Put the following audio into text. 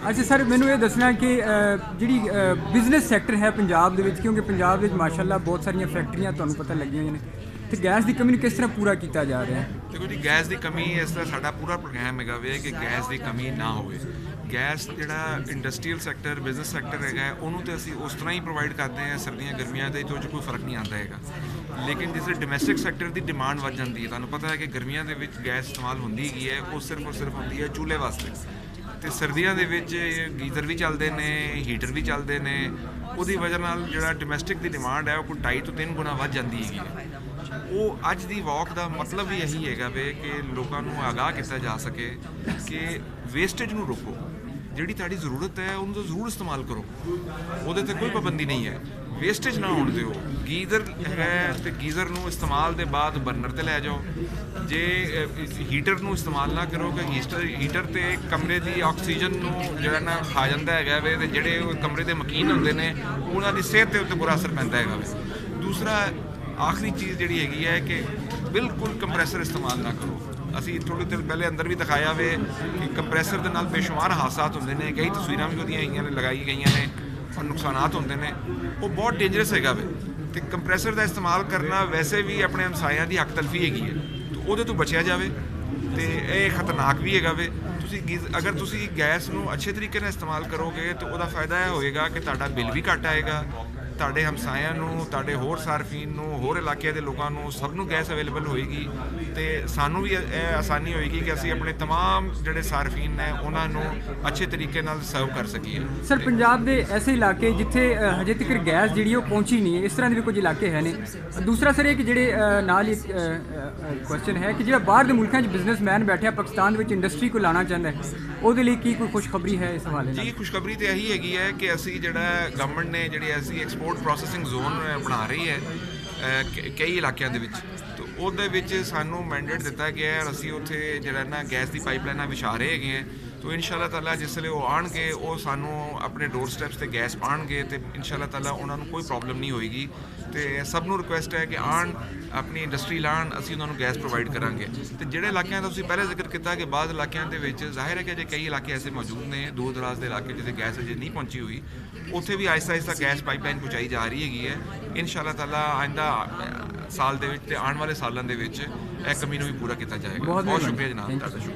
अच्छा सर मैनू ये दसना कि जी बिजनेस सैक्टर है पंजाब दे विच, क्योंकि पंजाब विच माशाअल्लाह बहुत सारिया फैक्ट्रियां तुहानूं पता लगी हुई ने, तो गैस की कमी किस तरह पूरा किया जा रहा है? देखो जी, गैस की कमी इस तरह साडा पूरा प्रोग्राम है वे कि गैस की कमी ना होवे। गैस जिहड़ा इंडस्ट्रीयल सैक्टर बिजनेस सैक्टर है उन्होंने तो असी उस तरह ही प्रोवाइड करते हैं सर्दियाँ गर्मियाँ के, तो कोई फर्क नहीं आता है। लेकिन जिस डोमैसटिक सैक्टर की डिमांड बढ़ जाती है, तुहानूं पता है कि गर्मियाँ के गैस इस्तेमाल होंदी ही है, वो सिर्फ और सिर्फ होंदी है चूल्हे वास्ते, तो सर्दियों के गीजर भी चलते हैं, हीटर भी चलते हैं। उसकी वजह नाल जिहड़ा डोमैसटिक की डिमांड है वो कोई 2.5 to 3 गुना बढ़ जाती है। वो अज की वॉक का मतलब भी यही है वे कि लोगों को आगाह किया जा सके कि वेस्टेज में रोको, जिहड़ी तुहाडी जरूरत है उन्होंने तो जरूर इस्तेमाल करो, वो कोई पाबंदी नहीं है, वेस्टेज ना होने दो। गीजर है तो गीजर नूं इस्तेमाल के बाद बर्नर ते लै जाओ, जे हीटर नूं इस्तेमाल ना करो कि हीटर तो कमरे की ऑक्सीजन जो ना खा जाता है वे, तो जोड़े कमरे के मकीन होंगे ने उन्होंने सेहत के उत्ते बुरा असर पैंदा है वे। दूसरा आखिरी चीज़ जी है कि बिल्कुल कंप्रैसर इस्तेमाल ना करो। असी थोड़ी देर पहले अंदर भी दिखाया वे कि कंप्रैसर के नाल बेशुमार हादसात होंगे ने, कई तस्वीरां भी वधिया लगाई गई ने और नुकसानात होंगे ने, वो बहुत डेंजरस है वे। तो कंप्रैसर का इस्तेमाल करना वैसे भी अपने हमसाया की हक तलफी हैगी है, तो वो तो बचिया जाए, तो ये खतरनाक भी है वे। अगर तुम गैस को अच्छे तरीके से इस्तेमाल करोगे तो वह फायदा यह होएगा कि तुहाडा बिल भी घट आएगा, तुहाडे हमसाया तुहाडे होर सार्फिन होर इलाके के लोगों को सबनों गैस अवेलेबल होएगी, तो सानू भी आसानी होएगी कि असी अपने तमाम जोड़े सार्फिन ने उन्होंने अच्छे तरीके नाल सर्व कर सकीए। सर पंजाब के ऐसे इलाके जिथे हजे तक गैस जी पहुँची नहीं है, इस तरह के भी कुछ इलाके हैं ने। दूसरा सर ये कि जोड़े नाल ही क्वेश्चन है कि जो बाहर के मुल्कों बिजनेसमैन बैठे पाकिस्तान में इंडस्ट्री को लाना चाहता है, वो लिए कोई खुशखबरी है इस हवाले? जी खुशखबरी तो यही हैगी है कि असी जो गवर्नमेंट ने जी ऐसी एक्सपोर्ट प्रोसैसिंग जोन बना रही है कई इलाकों के, तो वो सानू मैंडेट दिता गया है, असी उत्थे जो ना गैस की पाइपलाइना विछा रहे हैं, तो इंशाअल्लाह ताला जिसले वो आएंगे वो सानू अपने डोर स्टैप्स से गैस पाएंगे, तो इंशाअल्लाह ताला उन्होंने कोई प्रॉब्लम नहीं होएगी। तो सबनों रिक्वेस्ट है कि आन अपनी इंडस्ट्री लान, असी उन्होंने गैस प्रोवाइड करांगे। तो जोड़े इलाकों का तुसीं पहले जिक्र किया कि बाद इलाकों के जाहिर है कि अजे कई इलाके ऐसे मौजूद ने दूर दराज के इलाके जिसे गैस अजे नहीं पहुँची हुई, उत्थे भी आहिस्ता आहिस्ता गैस पाइपलाइन पहुँचाई जा रही है। इंशाअल्लाह ताला आइंदा साल के आने वाले सालों के कमी भी पूरा किया जाएगा। बहुत शुक्रिया जनाब, शुक्रिया।